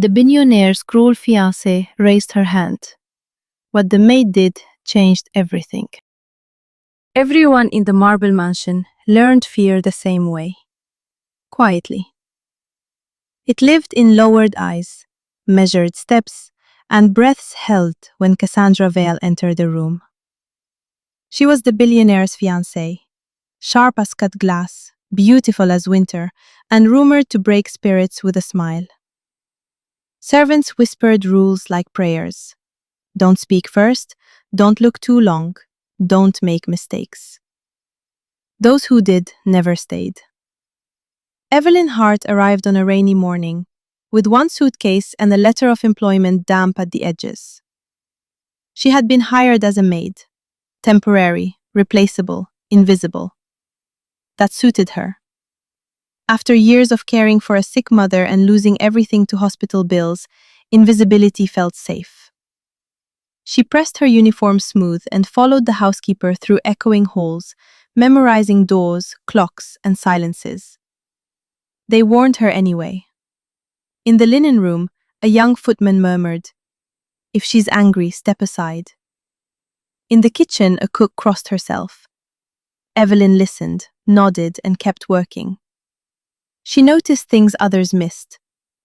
The Billionaire's cruel fiancée raised her hand. What the maid did changed everything. Everyone in the marble mansion learned fear the same way. Quietly. It lived in lowered eyes, measured steps, and breaths held when Cassandra Vale entered the room. She was the billionaire's fiancée, sharp as cut glass, beautiful as winter, and rumored to break spirits with a smile. Servants whispered rules like prayers. Don't speak first, don't look too long, don't make mistakes. Those who did never stayed. Evelyn Hart arrived on a rainy morning, with one suitcase and a letter of employment damp at the edges. She had been hired as a maid, temporary, replaceable, invisible. That suited her. After years of caring for a sick mother and losing everything to hospital bills, invisibility felt safe. She pressed her uniform smooth and followed the housekeeper through echoing halls, memorizing doors, clocks, and silences. They warned her anyway. In the linen room, a young footman murmured, "If she's angry, step aside." In the kitchen, a cook crossed herself. Evelyn listened, nodded, and kept working. She noticed things others missed.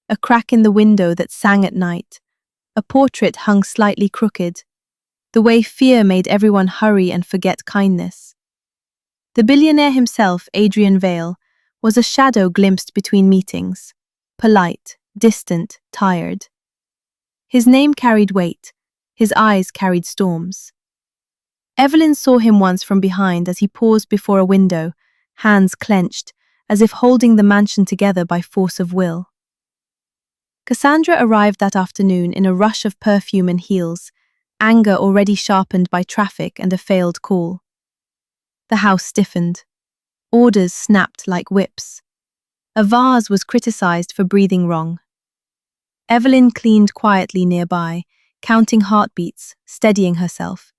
A crack in the window that sang at night. A portrait hung slightly crooked. The way fear made everyone hurry and forget kindness. The billionaire himself, Adrian Vale, was a shadow glimpsed between meetings. Polite, distant, tired. His name carried weight. His eyes carried storms. Evelyn saw him once from behind as he paused before a window, hands clenched, as if holding the mansion together by force of will. Cassandra arrived that afternoon in a rush of perfume and heels, anger already sharpened by traffic and a failed call. The house stiffened. Orders snapped like whips. A vase was criticized for breathing wrong. Evelyn cleaned quietly nearby, counting heartbeats, steadying herself.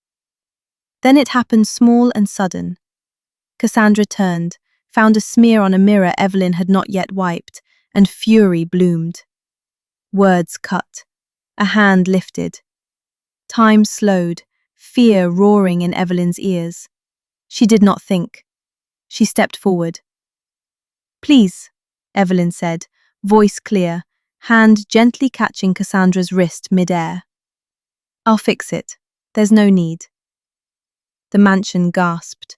Then it happened small and sudden. Cassandra turned, found a smear on a mirror Evelyn had not yet wiped, and fury bloomed. Words cut. A hand lifted. Time slowed, fear roaring in Evelyn's ears. She did not think. She stepped forward. "Please," Evelyn said, voice clear, hand gently catching Cassandra's wrist mid-air. "I'll fix it. There's no need." The mansion gasped.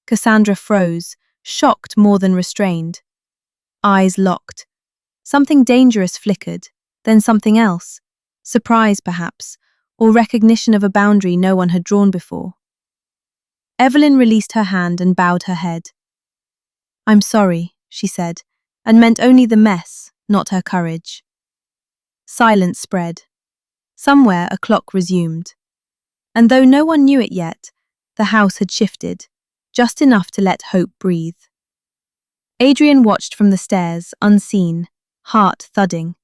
Cassandra froze, shocked more than restrained. Eyes locked. Something dangerous flickered, then something else. Surprise, perhaps, or recognition of a boundary no one had drawn before. Evelyn released her hand and bowed her head. "I'm sorry," she said, and meant only the mess, not her courage. Silence spread. Somewhere a clock resumed. And though no one knew it yet, the house had shifted, just enough to let hope breathe. Adrian watched from the stairs, unseen, heart thudding.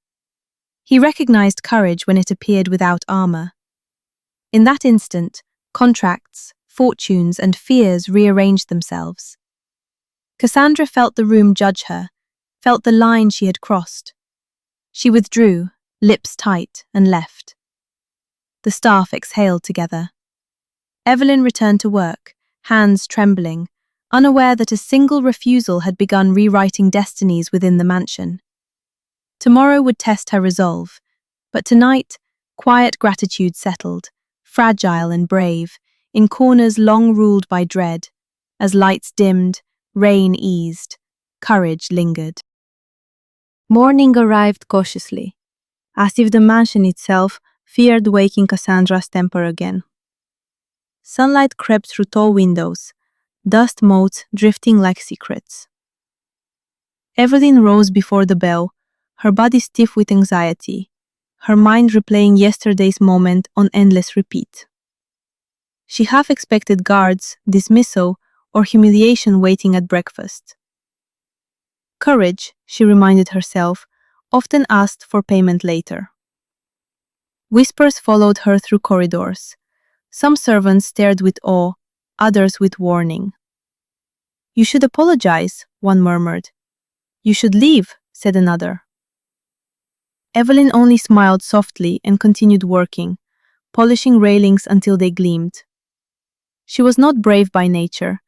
He recognized courage when it appeared without armor. In that instant, contracts, fortunes, and fears rearranged themselves. Cassandra felt the room judge her, felt the line she had crossed. She withdrew, lips tight, and left. The staff exhaled together. Evelyn returned to work, hands trembling, unaware that a single refusal had begun rewriting destinies within the mansion. Tomorrow would test her resolve, but tonight, quiet gratitude settled, fragile and brave, in corners long ruled by dread. As lights dimmed, rain eased, courage lingered. Morning arrived cautiously, as if the mansion itself feared waking Cassandra's temper again. Sunlight crept through tall windows, dust motes drifting like secrets. Evelyn rose before the bell, her body stiff with anxiety, her mind replaying yesterday's moment on endless repeat. She half expected guards, dismissal, or humiliation waiting at breakfast. Courage, she reminded herself, often asked for payment later. Whispers followed her through corridors. Some servants stared with awe, others with warning. "You should apologize," one murmured. "You should leave," said another. Evelyn only smiled softly and continued working, polishing railings until they gleamed. She was not brave by nature.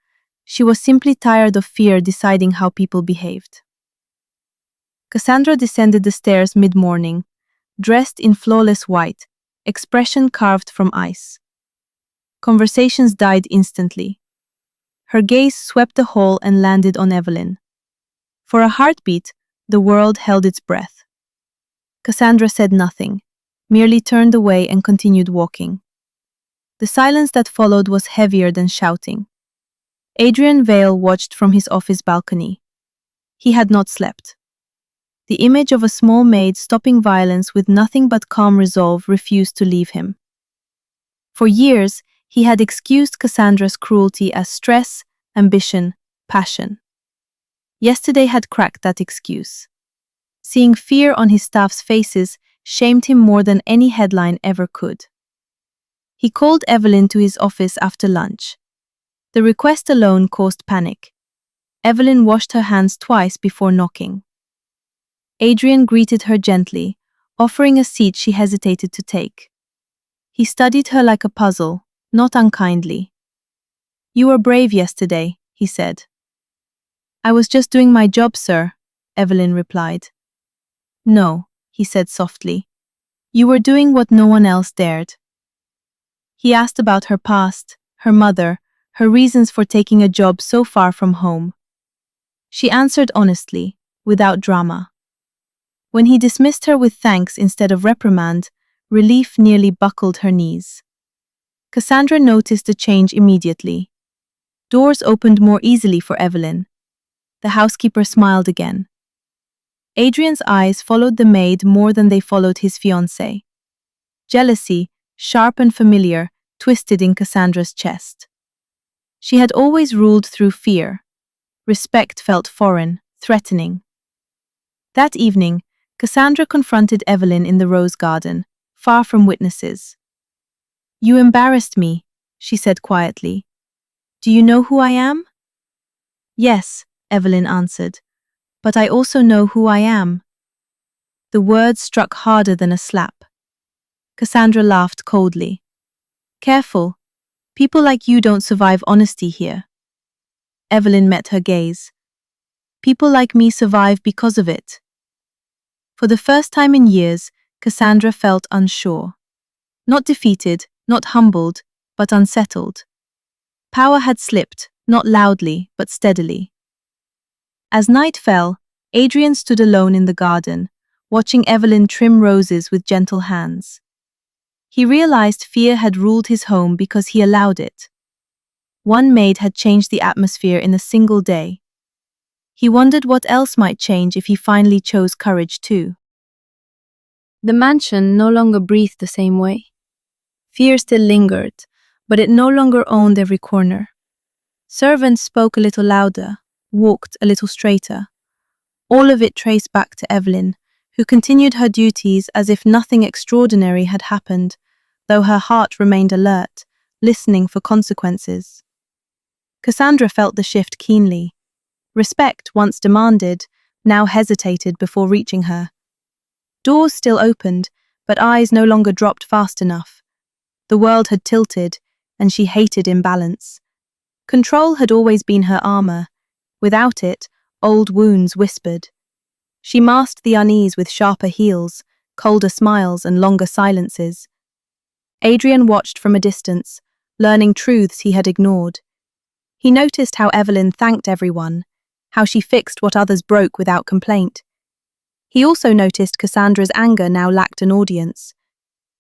She was simply tired of fear deciding how people behaved. Cassandra descended the stairs mid-morning, dressed in flawless white, expression carved from ice. Conversations died instantly. Her gaze swept the hall and landed on Evelyn. For a heartbeat, the world held its breath. Cassandra said nothing, merely turned away and continued walking. The silence that followed was heavier than shouting. Adrian Vale watched from his office balcony. He had not slept. The image of a small maid stopping violence with nothing but calm resolve refused to leave him. For years, he had excused Cassandra's cruelty as stress, ambition, passion. Yesterday had cracked that excuse. Seeing fear on his staff's faces shamed him more than any headline ever could. He called Evelyn to his office after lunch. The request alone caused panic. Evelyn washed her hands twice before knocking. Adrian greeted her gently, offering a seat she hesitated to take. He studied her like a puzzle, not unkindly. "You were brave yesterday," he said. "I was just doing my job, sir," Evelyn replied. "No," he said softly. "You were doing what no one else dared." He asked about her past, her mother, her reasons for taking a job so far from home. She answered honestly, without drama. When he dismissed her with thanks instead of reprimand, relief nearly buckled her knees. Cassandra noticed the change immediately. Doors opened more easily for Evelyn. The housekeeper smiled again. Adrian's eyes followed the maid more than they followed his fiancée. Jealousy, sharp and familiar, twisted in Cassandra's chest. She had always ruled through fear. Respect felt foreign, threatening. That evening, Cassandra confronted Evelyn in the rose garden, far from witnesses. "You embarrassed me," she said quietly. "Do you know who I am?" "Yes," Evelyn answered. "But I also know who I am." The words struck harder than a slap. Cassandra laughed coldly. "Careful. People like you don't survive honesty here." Evelyn met her gaze. "People like me survive because of it." For the first time in years, Cassandra felt unsure. Not defeated, not humbled, but unsettled. Power had slipped, not loudly, but steadily. As night fell, Adrian stood alone in the garden, watching Evelyn trim roses with gentle hands. He realized fear had ruled his home because he allowed it. One maid had changed the atmosphere in a single day. He wondered what else might change if he finally chose courage too. The mansion no longer breathed the same way. Fear still lingered, but it no longer owned every corner. Servants spoke a little louder, walked a little straighter. All of it traced back to Evelyn, who continued her duties as if nothing extraordinary had happened, though her heart remained alert, listening for consequences. Cassandra felt the shift keenly. Respect, once demanded, now hesitated before reaching her. Doors still opened, but eyes no longer dropped fast enough. The world had tilted, and she hated imbalance. Control had always been her armor. Without it, old wounds whispered. She masked the unease with sharper heels, colder smiles and longer silences. Adrian watched from a distance, learning truths he had ignored. He noticed how Evelyn thanked everyone, how she fixed what others broke without complaint. He also noticed Cassandra's anger now lacked an audience.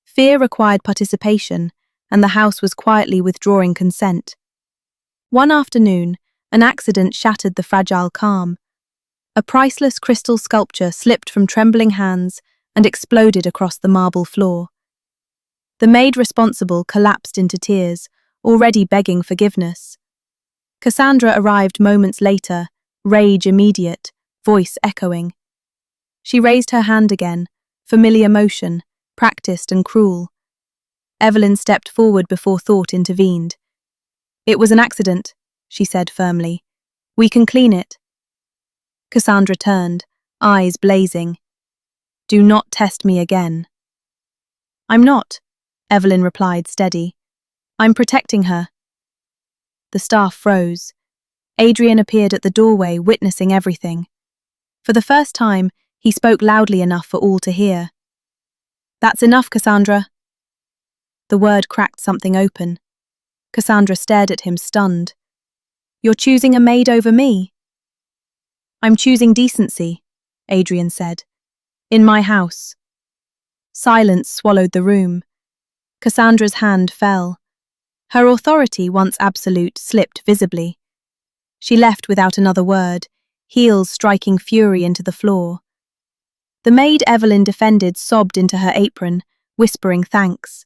Fear required participation, and the house was quietly withdrawing consent. One afternoon, an accident shattered the fragile calm. A priceless crystal sculpture slipped from trembling hands and exploded across the marble floor. The maid responsible collapsed into tears, already begging forgiveness. Cassandra arrived moments later, rage immediate, voice echoing. She raised her hand again, familiar motion, practiced and cruel. Evelyn stepped forward before thought intervened. "It was an accident," she said firmly. "We can clean it." Cassandra turned, eyes blazing. Do not test me again." "I'm not," Evelyn replied, steady. "I'm protecting her." The staff froze. Adrian appeared at the doorway, witnessing everything. For the first time, he spoke loudly enough for all to hear. "That's enough, Cassandra." The word cracked something open. Cassandra stared at him, stunned. "You're choosing a maid over me?" "I'm choosing decency," Adrian said. "In my house." Silence swallowed the room. Cassandra's hand fell. Her authority, once absolute, slipped visibly. She left without another word, heels striking fury into the floor. The maid Evelyn defended sobbed into her apron, whispering thanks.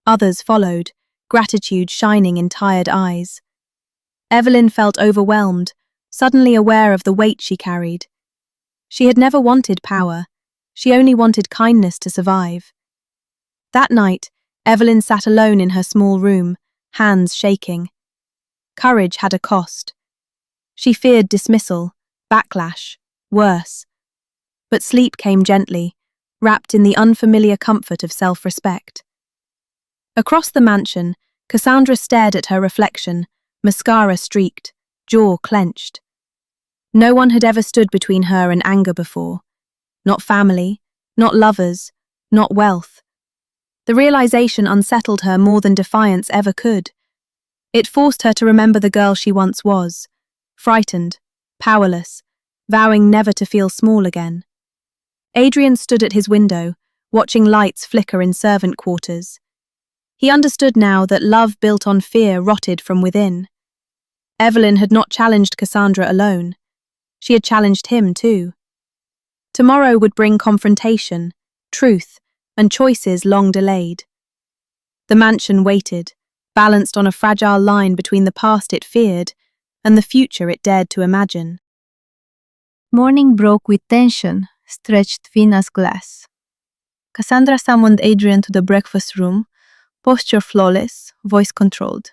Others followed, gratitude shining in tired eyes. Evelyn felt overwhelmed, suddenly aware of the weight she carried. She had never wanted power. She only wanted kindness to survive. That night, Evelyn sat alone in her small room, hands shaking. Courage had a cost. She feared dismissal, backlash, worse. But sleep came gently, wrapped in the unfamiliar comfort of self-respect. Across the mansion, Cassandra stared at her reflection, mascara streaked, jaw clenched. No one had ever stood between her and anger before. Not family, not lovers, not wealth. The realization unsettled her more than defiance ever could. It forced her to remember the girl she once was, frightened, powerless, vowing never to feel small again. Adrian stood at his window, watching lights flicker in servant quarters. He understood now that love built on fear rotted from within. Evelyn had not challenged Cassandra alone. She had challenged him too. Tomorrow would bring confrontation, truth, and choices long delayed. The mansion waited, balanced on a fragile line between the past it feared and the future it dared to imagine. Morning broke with tension, stretched thin as glass. Cassandra summoned Adrian to the breakfast room, posture flawless, voice controlled.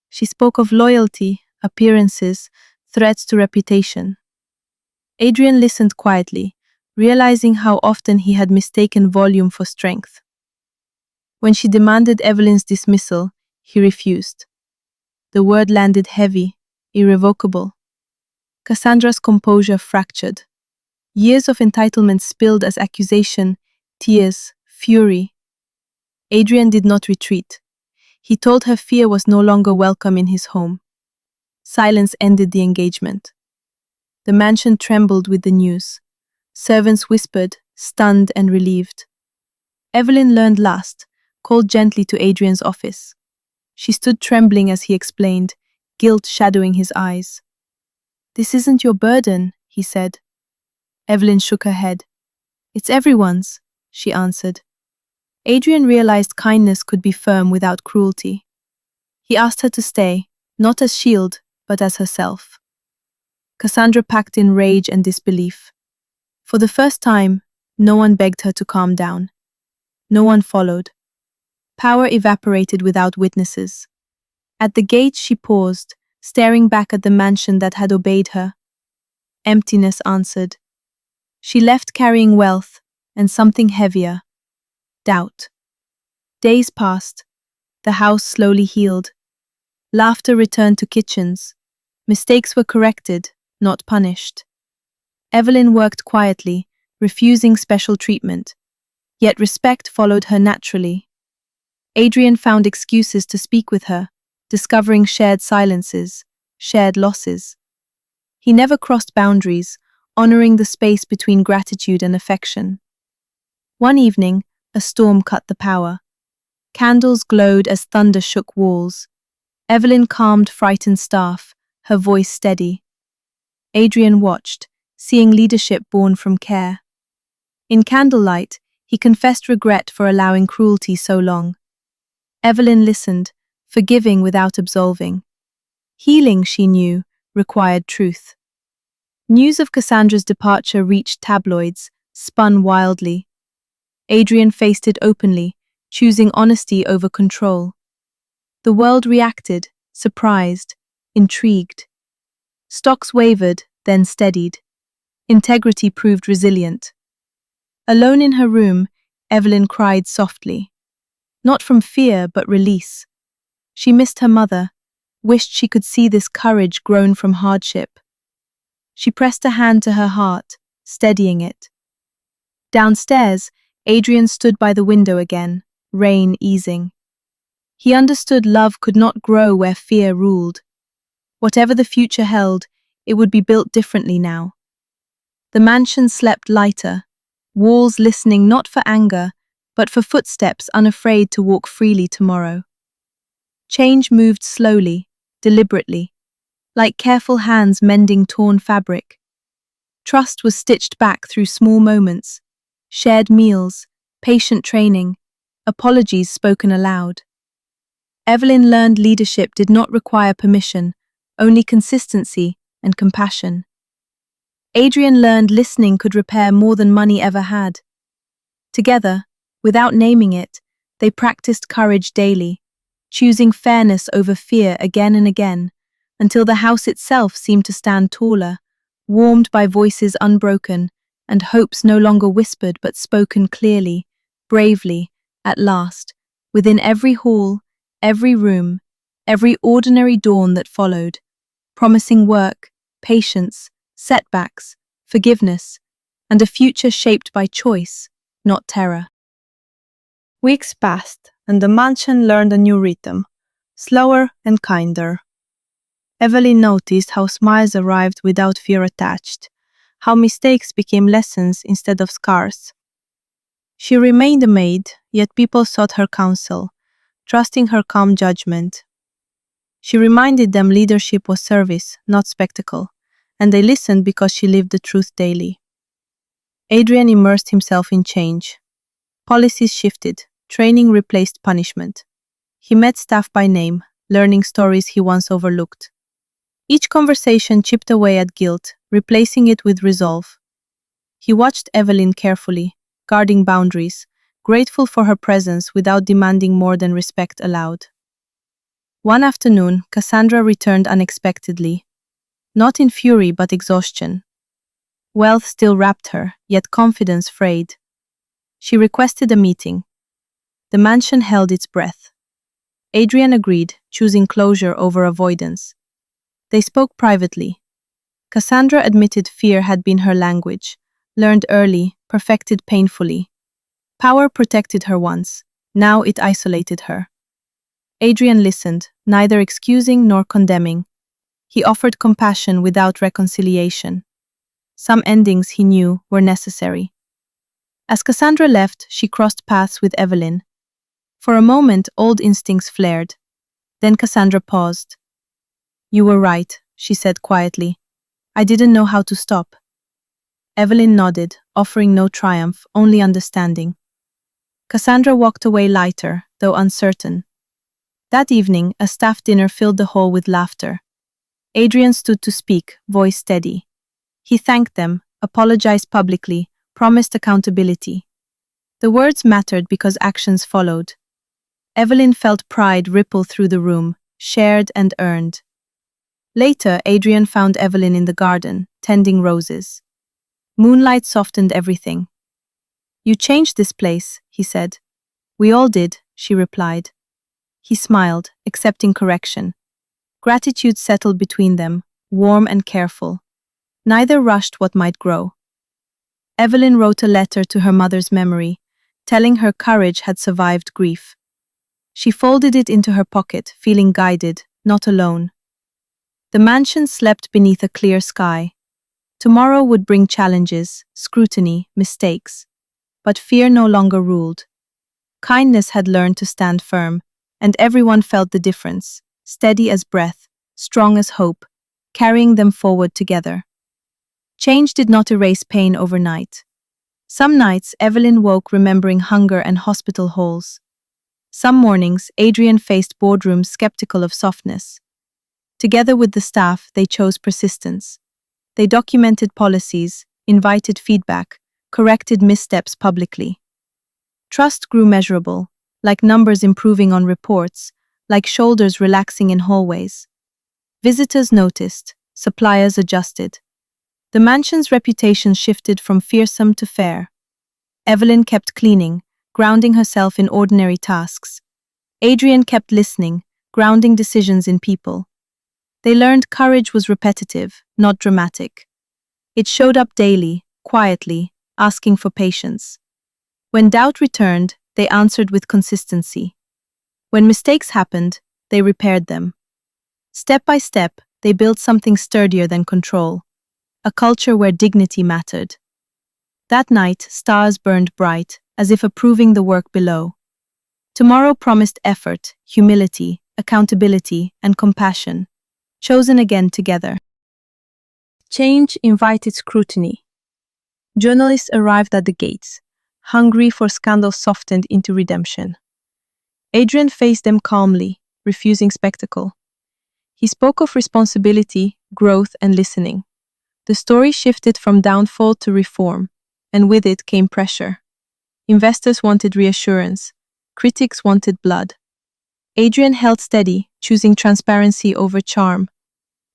She spoke of loyalty, appearances, threats to reputation. Adrian listened quietly, realizing how often he had mistaken volume for strength. When she demanded Evelyn's dismissal, he refused. The word landed heavy, irrevocable. Cassandra's composure fractured. Years of entitlement spilled as accusation, tears, fury. Adrian did not retreat. He told her fear was no longer welcome in his home. Silence ended the engagement. The mansion trembled with the news. Servants whispered, stunned and relieved. Evelyn learned last, called gently to Adrian's office. She stood trembling as he explained, guilt shadowing his eyes. "This isn't your burden," he said. Evelyn shook her head. "It's everyone's," she answered. Adrian realized kindness could be firm without cruelty. He asked her to stay, not as shield, but as herself. Cassandra packed in rage and disbelief. For the first time, no one begged her to calm down. No one followed. Power evaporated without witnesses. At the gate she paused, staring back at the mansion that had obeyed her. Emptiness answered. She left carrying wealth and something heavier. Doubt. Days passed. The house slowly healed. Laughter returned to kitchens. Mistakes were corrected, not punished. Evelyn worked quietly, refusing special treatment. Yet respect followed her naturally. Adrian found excuses to speak with her, discovering shared silences, shared losses. He never crossed boundaries, honoring the space between gratitude and affection. One evening, a storm cut the power. Candles glowed as thunder shook walls. Evelyn calmed frightened staff, her voice steady. Adrian watched, seeing leadership born from care. In candlelight, he confessed regret for allowing cruelty so long. Evelyn listened, forgiving without absolving. Healing, she knew, required truth. News of Cassandra's departure reached tabloids, spun wildly. Adrian faced it openly, choosing honesty over control. The world reacted, surprised, intrigued. Stocks wavered, then steadied. Integrity proved resilient. Alone in her room, Evelyn cried softly. Not from fear, but release. She missed her mother, wished she could see this courage grown from hardship. She pressed a hand to her heart, steadying it. Downstairs, Adrian stood by the window again, rain easing. He understood love could not grow where fear ruled. Whatever the future held, it would be built differently now. The mansion slept lighter, walls listening not for anger, but for footsteps unafraid to walk freely tomorrow. Change moved slowly, deliberately, like careful hands mending torn fabric. Trust was stitched back through small moments, shared meals, patient training, apologies spoken aloud. Evelyn learned leadership did not require permission, only consistency and compassion. Adrian learned listening could repair more than money ever had. Together, without naming it, they practiced courage daily, choosing fairness over fear again and again, until the house itself seemed to stand taller, warmed by voices unbroken, and hopes no longer whispered but spoken clearly, bravely, at last, within every hall, every room, every ordinary dawn that followed, promising work, patience, setbacks, forgiveness, and a future shaped by choice, not terror. Weeks passed, and the mansion learned a new rhythm, slower and kinder. Evelyn noticed how smiles arrived without fear attached, how mistakes became lessons instead of scars. She remained a maid, yet people sought her counsel, trusting her calm judgment. She reminded them leadership was service, not spectacle, and they listened because she lived the truth daily. Adrian immersed himself in change. Policies shifted, training replaced punishment. He met staff by name, learning stories he once overlooked. Each conversation chipped away at guilt, replacing it with resolve. He watched Evelyn carefully, guarding boundaries, grateful for her presence without demanding more than respect allowed. One afternoon, Cassandra returned unexpectedly, not in fury but exhaustion. Wealth still wrapped her, yet confidence frayed. She requested a meeting. The mansion held its breath. Adrian agreed, choosing closure over avoidance. They spoke privately. Cassandra admitted fear had been her language, learned early, perfected painfully. Power protected her once, now it isolated her. Adrian listened, neither excusing nor condemning. He offered compassion without reconciliation. Some endings, he knew, were necessary. As Cassandra left, she crossed paths with Evelyn. For a moment, old instincts flared. Then Cassandra paused. "You were right," she said quietly. "I didn't know how to stop." Evelyn nodded, offering no triumph, only understanding. Cassandra walked away lighter, though uncertain. That evening, a staff dinner filled the hall with laughter. Adrian stood to speak, voice steady. He thanked them, apologized publicly, promised accountability. The words mattered because actions followed. Evelyn felt pride ripple through the room, shared and earned. Later, Adrian found Evelyn in the garden, tending roses. Moonlight softened everything. "You changed this place," he said. "We all did," she replied. He smiled, accepting correction. Gratitude settled between them, warm and careful. Neither rushed what might grow. Evelyn wrote a letter to her mother's memory, telling her courage had survived grief. She folded it into her pocket, feeling guided, not alone. The mansion slept beneath a clear sky. Tomorrow would bring challenges, scrutiny, mistakes. But fear no longer ruled. Kindness had learned to stand firm, and everyone felt the difference, steady as breath, strong as hope, carrying them forward together. Change did not erase pain overnight. Some nights, Evelyn woke remembering hunger and hospital halls. Some mornings, Adrian faced boardrooms skeptical of softness. Together with the staff, they chose persistence. They documented policies, invited feedback, corrected missteps publicly. Trust grew measurable, like numbers improving on reports, like shoulders relaxing in hallways. Visitors noticed, suppliers adjusted. The mansion's reputation shifted from fearsome to fair. Evelyn kept cleaning, grounding herself in ordinary tasks. Adrian kept listening, grounding decisions in people. They learned courage was repetitive, not dramatic. It showed up daily, quietly, asking for patience. When doubt returned, they answered with consistency. When mistakes happened, they repaired them. Step by step, they built something sturdier than control, a culture where dignity mattered. That night, stars burned bright, as if approving the work below. Tomorrow promised effort, humility, accountability, and compassion, chosen again together. Change invited scrutiny. Journalists arrived at the gates, hungry for scandal softened into redemption. Adrian faced them calmly, refusing spectacle. He spoke of responsibility, growth, and listening. The story shifted from downfall to reform, and with it came pressure. Investors wanted reassurance. Critics wanted blood. Adrian held steady, choosing transparency over charm.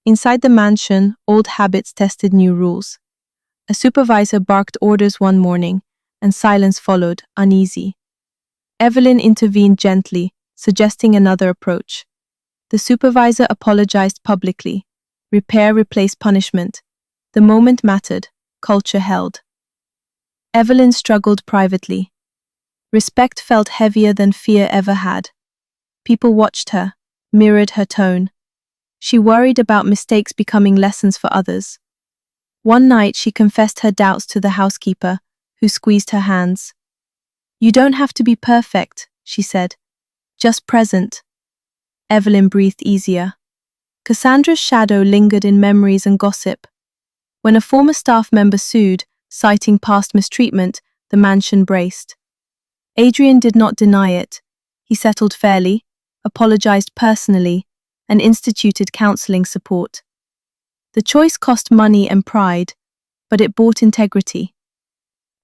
Inside the mansion, old habits tested new rules. A supervisor barked orders one morning, and silence followed, uneasy. Evelyn intervened gently, suggesting another approach. The supervisor apologized publicly. Repair replaced punishment. The moment mattered, culture held. Evelyn struggled privately. Respect felt heavier than fear ever had. People watched her, mirrored her tone. She worried about mistakes becoming lessons for others. One night she confessed her doubts to the housekeeper, who squeezed her hands. "You don't have to be perfect," she said. "Just present." Evelyn breathed easier. Cassandra's shadow lingered in memories and gossip. When a former staff member sued, citing past mistreatment, the mansion braced. Adrian did not deny it. He settled fairly, apologized personally, and instituted counseling support. The choice cost money and pride, but it bought integrity.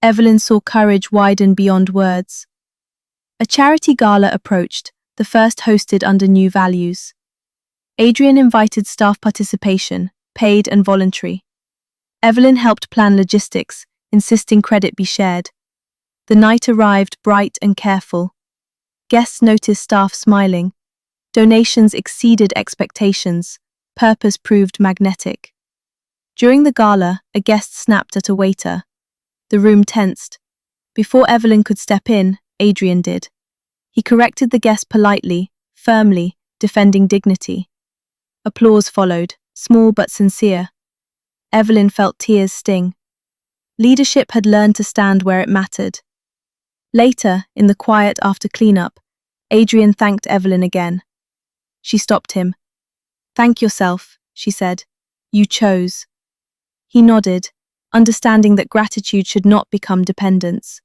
Evelyn saw courage widen beyond words. A charity gala approached, the first hosted under new values. Adrian invited staff participation, paid and voluntary. Evelyn helped plan logistics, insisting credit be shared. The night arrived bright and careful. Guests noticed staff smiling. Donations exceeded expectations. Purpose proved magnetic. During the gala, a guest snapped at a waiter. The room tensed. Before Evelyn could step in, Adrian did. He corrected the guest politely, firmly, defending dignity. Applause followed, small but sincere. Evelyn felt tears sting. Leadership had learned to stand where it mattered. Later, in the quiet after cleanup, Adrian thanked Evelyn again. She stopped him. "Thank yourself," she said. "You chose." He nodded, understanding that gratitude should not become dependence.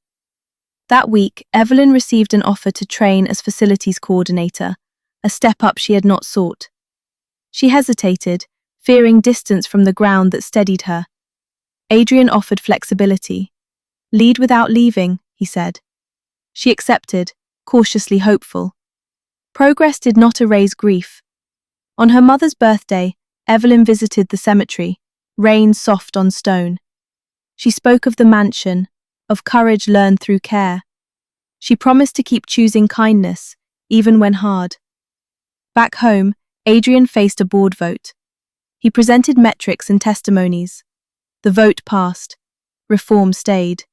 That week, Evelyn received an offer to train as facilities coordinator, a step up she had not sought. She hesitated, fearing distance from the ground that steadied her. Adrian offered flexibility. "Lead without leaving," he said. She accepted, cautiously hopeful. Progress did not erase grief. On her mother's birthday, Evelyn visited the cemetery, rain soft on stone. She spoke of the mansion, of courage learned through care. She promised to keep choosing kindness, even when hard. Back home, Adrian faced a board vote. He presented metrics and testimonies. The vote passed. Reform stayed.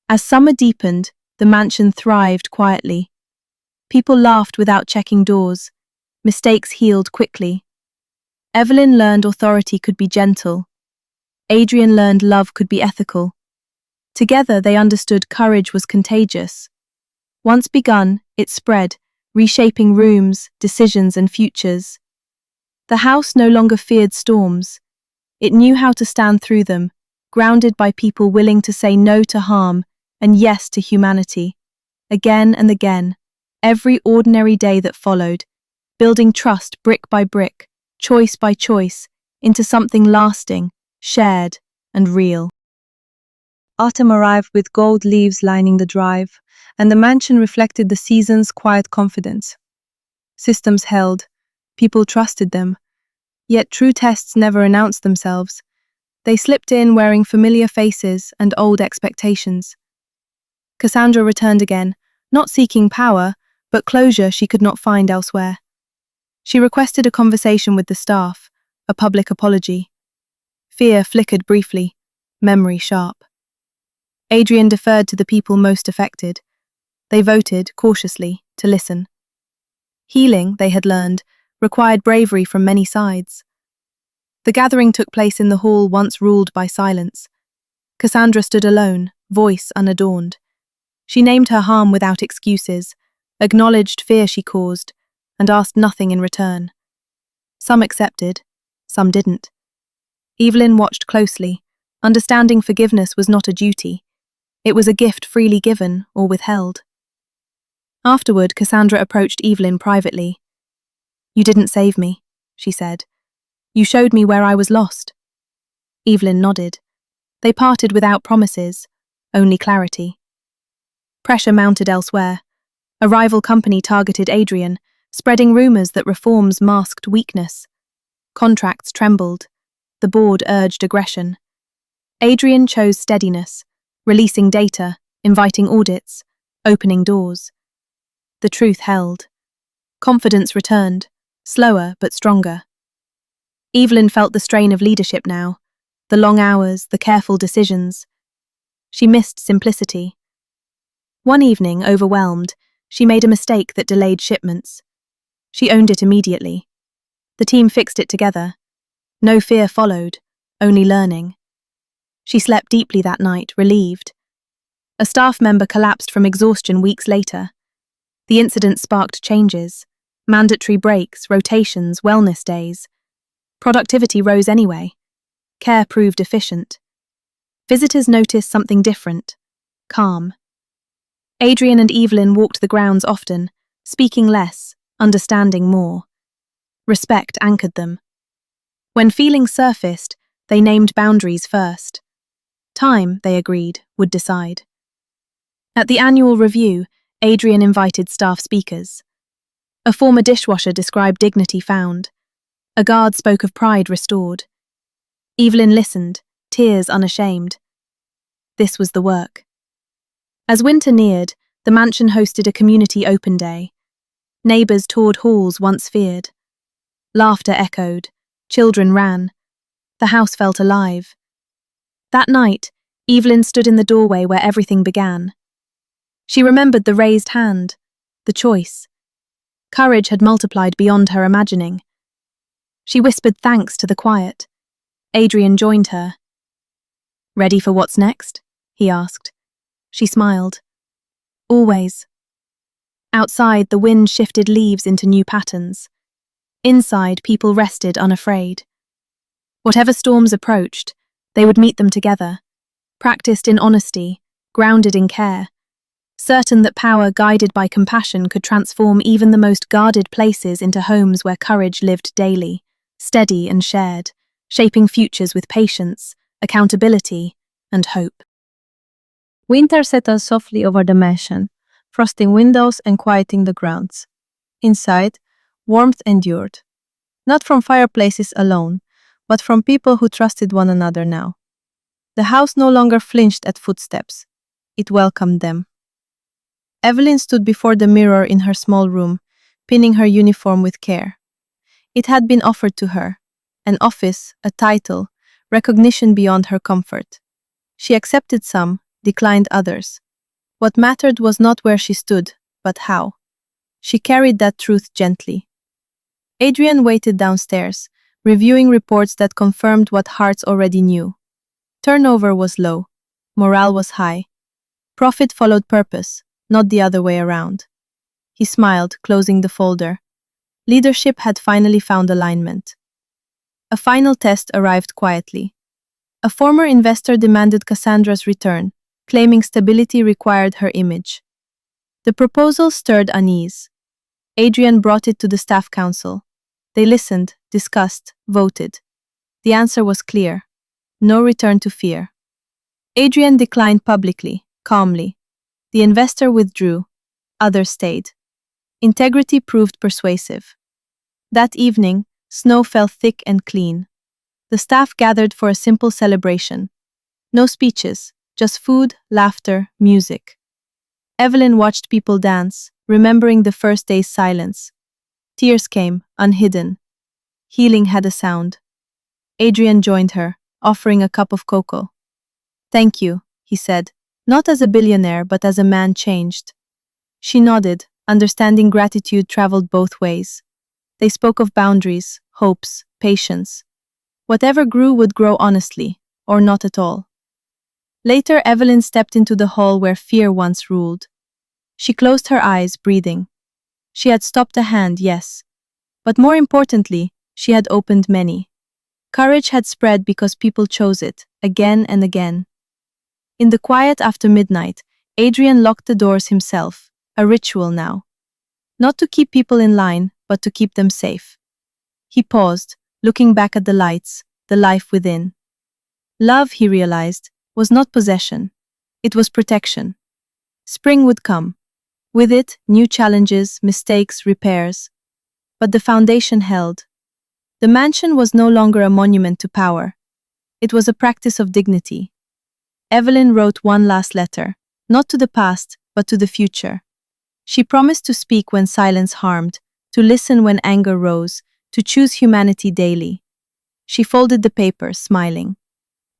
As summer deepened, the mansion thrived quietly. People laughed without checking doors. Mistakes healed quickly. Evelyn learned authority could be gentle. Adrian learned love could be ethical. Together they understood courage was contagious. Once begun, it spread, reshaping rooms, decisions, and futures. The house no longer feared storms. It knew how to stand through them, grounded by people willing to say no to harm and yes to humanity. Again and again, every ordinary day that followed, building trust brick by brick, choice by choice, into something lasting, shared, and real. Autumn arrived with gold leaves lining the drive, and the mansion reflected the season's quiet confidence. Systems held, people trusted them, yet true tests never announced themselves. They slipped in wearing familiar faces and old expectations. Cassandra returned again, not seeking power, but closure she could not find elsewhere. She requested a conversation with the staff, a public apology. Fear flickered briefly, memory sharp. Adrian deferred to the people most affected. They voted, cautiously, to listen. Healing, they had learned, required bravery from many sides. The gathering took place in the hall once ruled by silence. Cassandra stood alone, voice unadorned. She named her harm without excuses, acknowledged fear she caused, and asked nothing in return. Some accepted, some didn't. Evelyn watched closely, understanding forgiveness was not a duty. It was a gift freely given or withheld. Afterward, Cassandra approached Evelyn privately. "You didn't save me," she said. "You showed me where I was lost." Evelyn nodded. They parted without promises, only clarity. Pressure mounted elsewhere. A rival company targeted Adrian, spreading rumors that reforms masked weakness. Contracts trembled. The board urged aggression. Adrian chose steadiness, releasing data, inviting audits, opening doors. The truth held. Confidence returned, slower but stronger. Evelyn felt the strain of leadership now, the long hours, the careful decisions. She missed simplicity. One evening, overwhelmed, she made a mistake that delayed shipments. She owned it immediately. The team fixed it together. No fear followed, only learning. She slept deeply that night, relieved. A staff member collapsed from exhaustion weeks later. The incident sparked changes, mandatory breaks, rotations, wellness days. Productivity rose anyway. Care proved efficient. Visitors noticed something different, calm. Adrian and Evelyn walked the grounds often, speaking less, understanding more. Respect anchored them. When feelings surfaced, they named boundaries first. Time, they agreed, would decide. At the annual review, Adrian invited staff speakers. A former dishwasher described dignity found. A guard spoke of pride restored. Evelyn listened, tears unashamed. This was the work. As winter neared, the mansion hosted a community open day. Neighbours toured halls once feared. Laughter echoed. Children ran. The house felt alive. That night, Evelyn stood in the doorway where everything began. She remembered the raised hand, the choice. Courage had multiplied beyond her imagining. She whispered thanks to the quiet. Adrian joined her. "Ready for what's next?" he asked. She smiled. "Always." Outside, the wind shifted leaves into new patterns. Inside, people rested unafraid. Whatever storms approached, they would meet them together, practiced in honesty, grounded in care, certain that power guided by compassion could transform even the most guarded places into homes where courage lived daily, steady and shared, shaping futures with patience, accountability, and hope. Winter settled softly over the mansion, frosting windows and quieting the grounds. Inside, warmth endured, not from fireplaces alone, but from people who trusted one another now. The house no longer flinched at footsteps. It welcomed them. Evelyn stood before the mirror in her small room, pinning her uniform with care. It had been offered to her, an office, a title, recognition beyond her comfort. She accepted some, declined others. What mattered was not where she stood, but how. She carried that truth gently. Adrian waited downstairs, reviewing reports that confirmed what hearts already knew. Turnover was low. Morale was high. Profit followed purpose, not the other way around. He smiled, closing the folder. Leadership had finally found alignment. A final test arrived quietly. A former investor demanded Cassandra's return, claiming stability required her image. The proposal stirred unease. Adrian brought it to the staff council. They listened, discussed, voted. The answer was clear. No return to fear. Adrian declined publicly, calmly. The investor withdrew. Others stayed. Integrity proved persuasive. That evening, snow fell thick and clean. The staff gathered for a simple celebration. No speeches, just food, laughter, music. Evelyn watched people dance, remembering the first day's silence. Tears came, unhidden. Healing had a sound. Adrian joined her, offering a cup of cocoa. "Thank you," he said, not as a billionaire but as a man changed. She nodded, understanding gratitude traveled both ways. They spoke of boundaries, hopes, patience. Whatever grew would grow honestly, or not at all. Later, Evelyn stepped into the hall where fear once ruled. She closed her eyes, breathing. She had stopped a hand, yes. But more importantly, she had opened many. Courage had spread because people chose it, again and again. In the quiet after midnight, Adrian locked the doors himself, a ritual now. Not to keep people in line, but to keep them safe. He paused, looking back at the lights, the life within. Love, he realized, was not possession. It was protection. Spring would come. With it, new challenges, mistakes, repairs. But the foundation held. The mansion was no longer a monument to power. It was a practice of dignity. Evelyn wrote one last letter, not to the past, but to the future. She promised to speak when silence harmed, to listen when anger rose, to choose humanity daily. She folded the paper, smiling.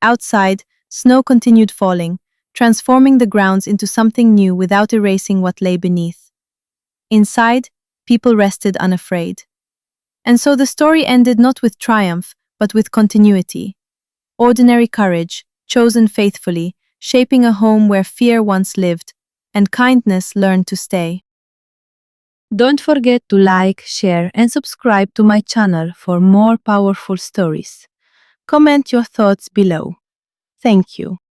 Outside, snow continued falling, transforming the grounds into something new without erasing what lay beneath. Inside, people rested unafraid. And so the story ended not with triumph, but with continuity. Ordinary courage, chosen faithfully, shaping a home where fear once lived, and kindness learned to stay. Don't forget to like, share, and subscribe to my channel for more powerful stories. Comment your thoughts below. Thank you.